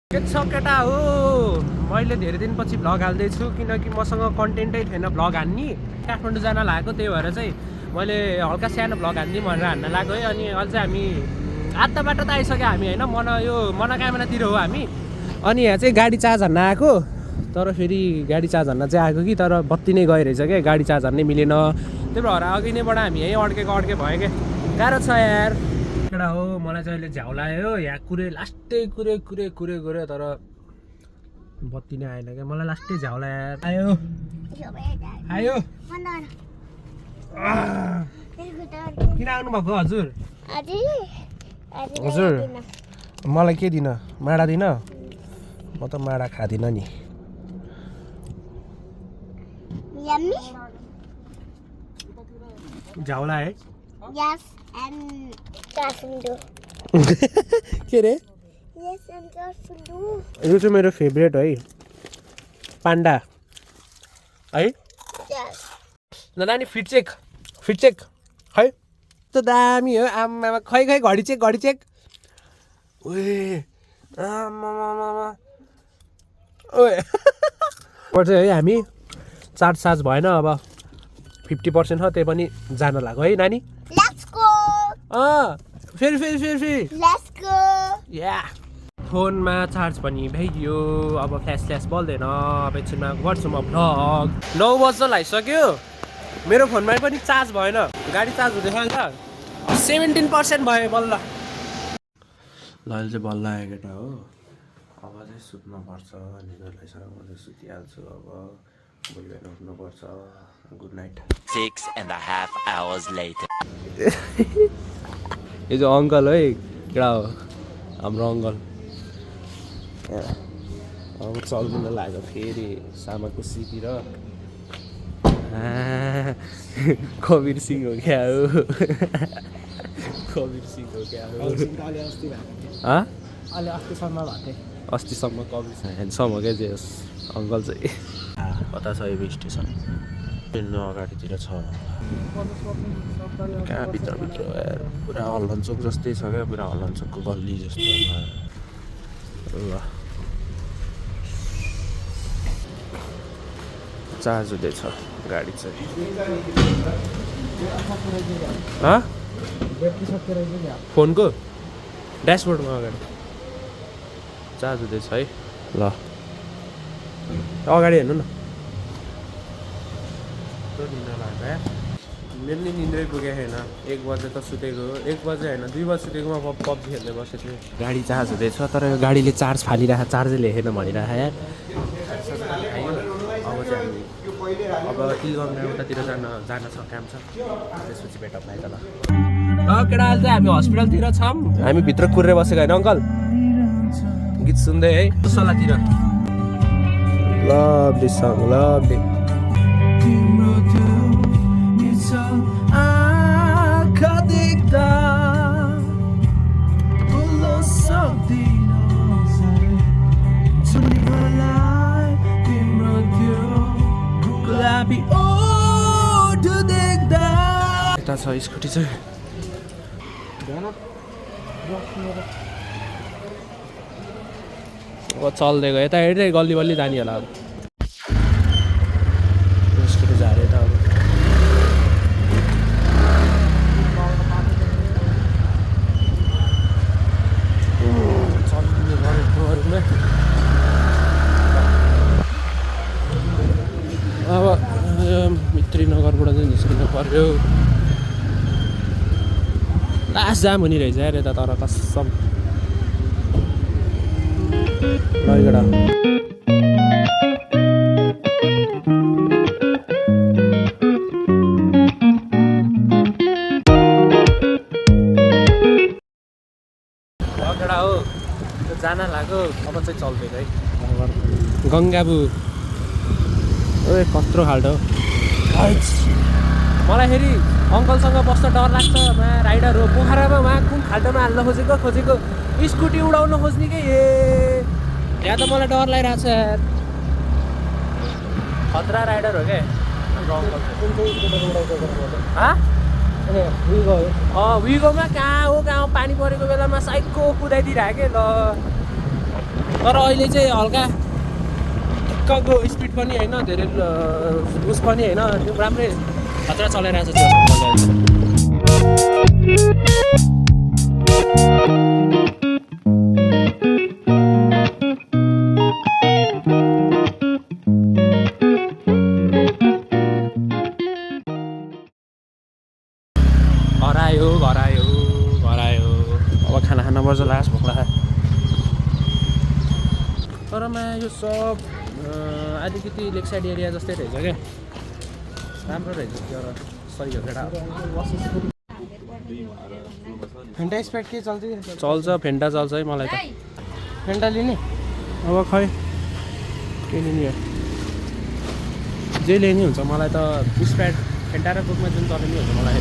के छ केटा हो मैले धेरै दिनपछि भ्लग हाल्दैछु किनकि मसँग कन्टेन्टै थिएन भ्लग हान्ने काठमाडौँ जान लागेको त्यही भएर चाहिँ मैले हल्का सानो भ्लग हान्ने भनेर हान्न लाग्यो है अनि अझै हामी आधा बाटो त आइसक्यो हामी होइन मनोकामनातिर हो हामी अनि यहाँ चाहिँ गाडी चार्ज हान्न आएको तर फेरि गाडी चार्ज हान्न चाहिँ आएको कि तर बत्ती नै गयो रहेछ क्या गाडी चार्ज हान्नै मिलेन त्यही भएर अघि नैबाट हामी यहीँ अड्के भयो क्या गाह्रो छ यार केटा हो मलाई चाहिँ अहिले झ्याउ लाग्यो यहाँ लास्टै कुरे तर बत्ती नै आएन क्या मलाई लास्टै झ्याउ लाग्यो आयो किन आउनुभएको हजुर हजुर मलाई के दिन माडा दिन म त माडा खाँदिनँ नि झ्याउ लाग्यो के रे यो चाहिँ मेरो फेभरेट है पान्डा है नानी फिट चेक है त दामी हो आमा खै घडी चेक ओए आमा ओए पर्छ है हामी चार्ज भएन अब 50% छ त्यही पनि जान लाग्यो है नानी फेरि या फोनमा चार्ज पनि भइयो अब फ्ल्यास बल्दैन अब एकछिनमा गर्छु म भ्लग 9 बज्न लागिसक्यो मेरो फोनमा पनि चार्ज भएन गाडी चार्ज हुँदैछ अहिले त 17% भयो बल्ल अहिले चाहिँ बल्ल आयो केटा हो अब चाहिँ सुत्नुपर्छ निद्रा लागिसक्यो म चाहिँ सुतिहाल्छु अब भोलि बिहान उठ्नुपर्छ गुड नाइट 6.5 hours later यो चाहिँ अङ्कल है केटा हो हाम्रो अङ्कल अब चल्दिन लाग्यो फेरि सामाको सितिर कबीर सिंह हो क्या हो कबीर सिंह हो क्या हो अस्तिसम्म कबीर सिंह ह्यान्डसम हो क्या जे अङ्कल चाहिँ कता छ यो स्टेसन अगाडितिर छ कहाँ भित्र यार पुरा हल्लनचोक जस्तै छ क्या पुरा हल्लनचोकको गल्ली जस्तो ल चार्ज हुँदैछ गाडी चाहिँ फोनको ड्यासबोर्डमा अगाडि चार्ज हुँदैछ है ल अगाडि हेर्नु न मेरो नि निन्द्रै पुगेको छैन 1 बजे त सुतेको 1 बजे होइन 2 बजे सुतेकोमा पब्जी खेल्दै बसेको थिएँ गाडी चार्ज हुँदैछ तर यो गाडीले चार्ज फालिरहेको चार्जै लेखेन भनिरहेको यार अब चाहिँ हामी अब तिलगङ्गा उतातिर जान छ काम छ त्यसपछि भेटअप भयो त ल केटा अहिले चाहिँ हामी हस्पिटलतिर छौँ हामी भित्र कुरेर बसेको होइन अङ्कल गीत सुन्दै है सल्लाहतिर लभली सङ लभली आँखा देख्दा बोल्न सक्दिन सुन्नेलाई तिम्रो त्यो गुलाबी ओठ देख्दा यता छ स्कुटी चाहिँ अब चल्दै गयो यता हेर्दै गल्ली बल्ली जाने होला अब स्कुटी झारे त अब अब मित्री नगरबाट चाहिँ निस्किनु पर्यो लास्ट जाम हुने रहेछ यार यता तर कसम केटा हो जान लाग्यो अब चाहिँ चल्दैन है गङ्गाबु ओए कत्रो खाल्टो मलाई फेरि अङ्कलसँग बस्न डर लाग्छ राइडर हो पोखरामा उहाँ कुन खाल्टोमा हाल्न खोजेको स्कुटी उडाउन खोज्ने कि यहाँ त मलाई डर लागिरहेको छ यार खतरा राइडर हो क्या विगोमा कहाँ हो पानी परेको बेलामा साइडको कुदाइदिइरहेको ल तर अहिले चाहिँ हल्का ठिक्कको स्पिड पनि होइन धेरै उस पनि होइन त्यो राम्रै खतरा चलाइरहेको छ त्यो घर आयो अब खाना खान पर्छ लास्ट भोक लाग्यो तरमा यो सब अलिकति लेक साइड एरिया जस्तै रहेछ क्या राम्रो रहेछ त्यो सही हो केटा फेन्टा स्प्राइट के चल्छ फेन्टा चल्छ है मलाई त फेन्टा लिने अब खै के लिने हो जे लिने हुन्छ मलाई त स्प्राइट फेन्टा र कोकमा जुन चल्ने हुन्छ मलाई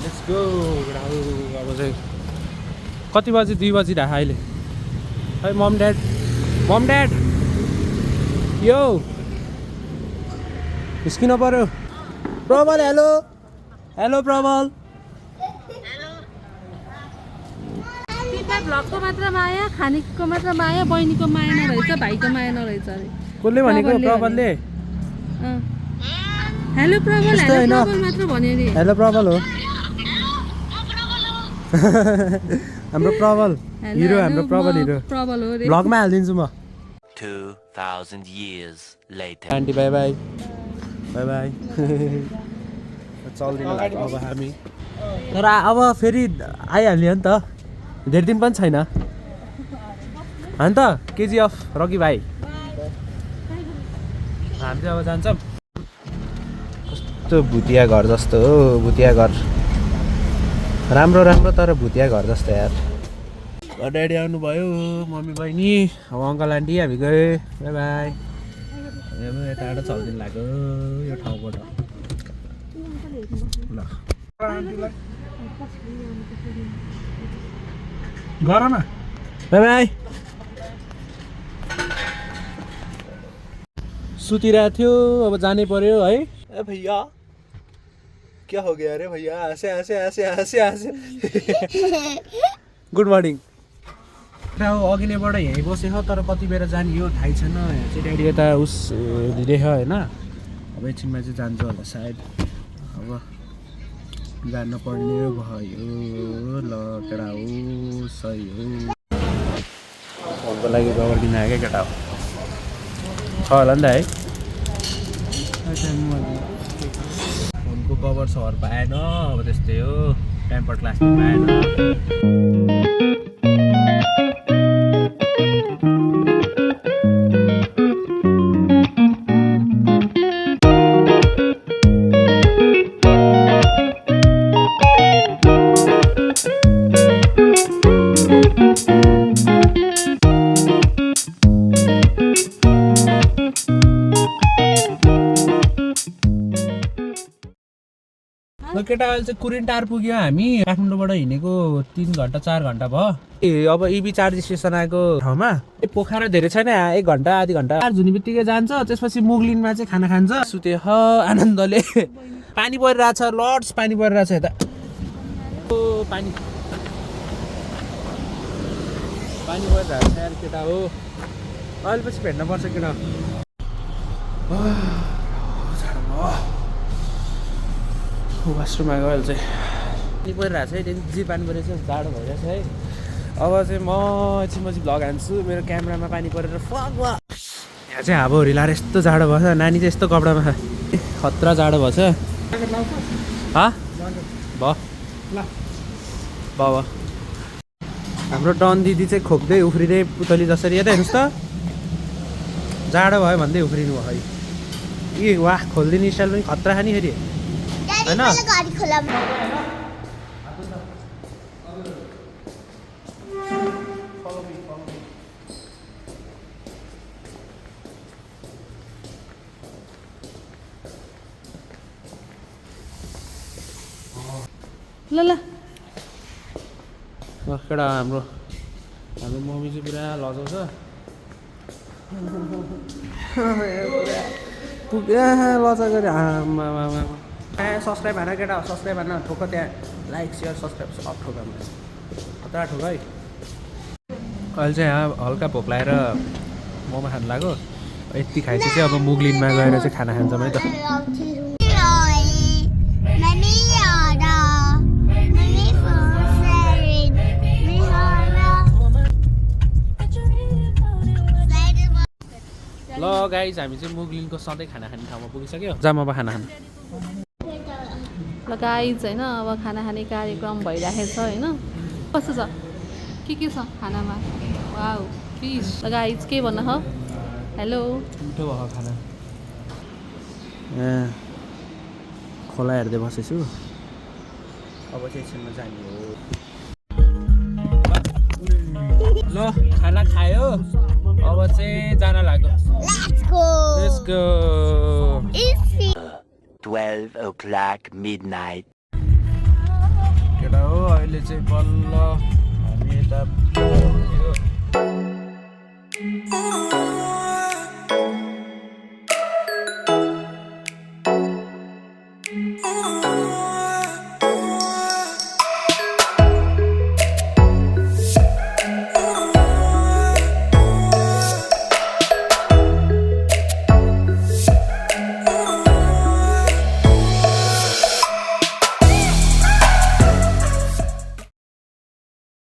लेट्स गो अब चाहिँ कति बजी 2 बजी ढाका अहिले है मम ड्याड यो निस्किनु पर्यो प्रबल हेलो प्रबल भ्लगको मात्र माया खानेको मात्र माया बहिनीको माया नरहेछ भाइको माया नरहेछ अरे कसले भनेको प्रबलले हेलो प्रबल मात्र भन्यो अरे हेलो प्रबल हो हाम्रो प्रबल हिरो हाम्रो प्रबल हिरो प्रबल हो रे भ्लगमा हालिदिन्छु म 2000 years later. Aunty bye bye चल्दिनु लाग्यो अब हामी तर अब फेरि आइहाल्यो नि त धेरै दिन पनि छैन होइन त केजिएफ रकी भाइ हामी चाहिँ अब जान्छौँ कस्तो भुतिया घर जस्तो हो भुतिया घर राम्रो तर भुतिया घर जस्तो यार ड्याडी आउनुभयो मम्मी बहिनी अब अङ्कल आन्टी हामी गयो बाई बाई यताबाट चल्दिनु लाग्यो यो ठाउँबाट ल गर न बाई बाई सुतिरहेको थियो अब जानै पर्यो है ए भैया क्या हो गया अरे भैया हाँसे गुड मर्निङ अघि नैबाट यहीँ बसेको तर कति बेर जाने हो थाहै छैन यहाँ चाहिँ ड्याडी यता उस दिँदैछ होइन अब एकछिनमा चाहिँ जान्छ होला सायद अब जानु पर्ने भयो ल केटा हो सही हो फोनको लागि कभर किन आयो क्या केटा हो छ होला नि त है फोनको कभर सहर पाएन अब त्यस्तै हो टेम्पर ग्लास पाएन केटा अहिले चाहिँ कुरिन टार पुग्यो हामी काठमाडौँबाट हिँडेको 3 घन्टा 4 घन्टा भयो ए अब इबी चार्ज स्टेसन आएको ठाउँमा पोखरा धेरै छैन 1 घन्टा आधी घन्टा चार्ज हुने बित्तिकै जान्छ त्यसपछि मुगलिनमा चाहिँ खाना खान्छ सुते आनन्दले पानी परिरहेछ लड्स पानी परिरहेछ यता पानी परिरहेछ यार केटा हो अहिले पछि भेट्न पर्छ केटा वासरुम आएको अहिले चाहिँ पानी परिरहेको छ है त्यहाँदेखि पानी परेको छ जाडो भइरहेछ है अब चाहिँ म एकछिनपछि भ्लग हान्छु मेरो क्यामेरामा पानी परेर फक यहाँ चाहिँ हावा हुरी लाएर यस्तो जाडो भएछ नानी चाहिँ यस्तो कपडामा खतरा जाडो भएछ भयो हाम्रो टन दिदी चाहिँ खोक्दै उफ्रिँदै पुतली जसरी यता हेर्नुहोस् त जाडो भयो भन्दै उफ्रिनु भयो है वाह खोलिदिने स्टाइल पनि खतरा खाने फेरि होइन ल केटा हाम्रो मम्मी चाहिँ पुरा लजाउँछ पुरा लजा गरे सब्सक्राइब हान केटा सब्सक्राइब हान ठोक त्यहाँ लाइक सेयर सब्सक्राइब सब ठोक खतरा ठोक है अहिले चाहिँ यहाँ हल्का भोक लागेर मोमो खानु लाग्यो यति खाएपछि चाहिँ अब मुगलिनमा गएर चाहिँ खाना खान्छौँ है त ल गाइज हामी चाहिँ मुगलिनको सधैँ खाना खाने ठाउँमा पुगिसक्यो जाम अब खाना खानु ल गाइज होइन अब खाना खाने कार्यक्रम भइरहेको छ होइन कस्तो छ के छ खानामा वाउ फिस ल गाइज के भन्नु हो हेलो मिठो भयो खाना खोला हेर्दै बसेछु अब चाहिँ एकछिनमा जाने हो ल खाना खायो अब चाहिँ जान लाग्यो Let's go 12 o'clock midnight. केटा हो अहिले चाहिँ बल्ल हामी यता